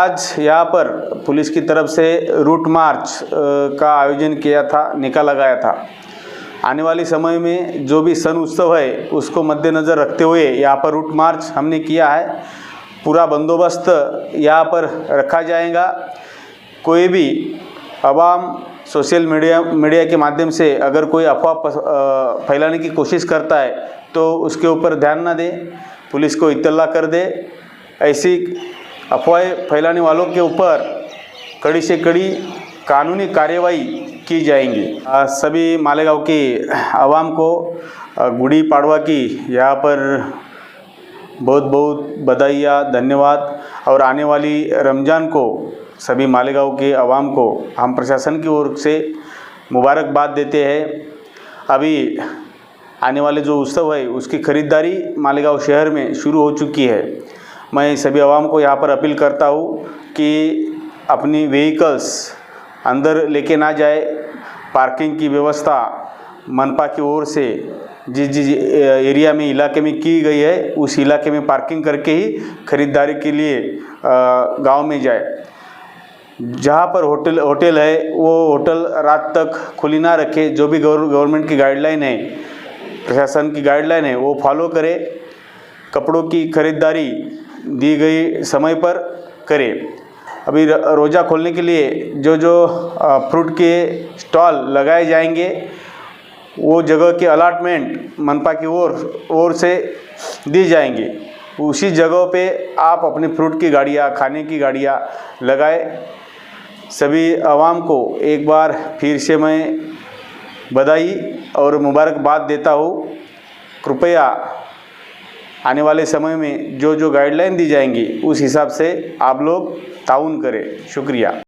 आज यहाँ पर पुलिस की तरफ से रूट मार्च का आयोजन किया था, निकाला गया था। आने वाले समय में जो भी सन उत्सव है उसको मद्देनज़र रखते हुए यहाँ पर रूट मार्च हमने किया है। पूरा बंदोबस्त यहाँ पर रखा जाएगा। कोई भी आवाम सोशल मीडिया के माध्यम से अगर कोई अफवाह फैलाने की कोशिश करता है तो उसके ऊपर ध्यान न दे, पुलिस को इत्तला कर दे। ऐसी अफवाहें फैलाने वालों के ऊपर कड़ी से कड़ी कानूनी कार्रवाई की जाएंगी। सभी मालेगांव की आवाम को गुड़ी पाड़वा की यहाँ पर बहुत बहुत बधाइयाँ, धन्यवाद। और आने वाली रमज़ान को सभी मालेगांव के आवाम को हम प्रशासन की ओर से मुबारकबाद देते हैं। अभी आने वाले जो उत्सव है उसकी खरीदारी मालेगांव शहर में शुरू हो चुकी है। मैं सभी आवाम को यहाँ पर अपील करता हूँ कि अपनी व्हीकल्स अंदर लेके ना जाए। पार्किंग की व्यवस्था मनपा की ओर से जिस एरिया में इलाके में की गई है उस इलाके में पार्किंग करके ही खरीदारी के लिए गांव में जाए। जहाँ पर होटल है वो होटल रात तक खुली ना रखे। जो भी गवर्नमेंट की गाइडलाइन है, प्रशासन की गाइडलाइन है, वो फॉलो करे। कपड़ों की खरीदारी दी गई समय पर करें। अभी रोज़ा खोलने के लिए जो फ्रूट के स्टॉल लगाए जाएंगे वो जगह के अलॉटमेंट मनपा की ओर से दी जाएंगी। उसी जगहों पे आप अपनी फ्रूट की गाड़ियाँ, खाने की गाड़ियाँ लगाए। सभी आवाम को एक बार फिर से मैं बधाई और मुबारकबाद देता हूँ। कृपया आने वाले समय में जो गाइडलाइन दी जाएंगी उस हिसाब से आप लोग ताउन करें। शुक्रिया।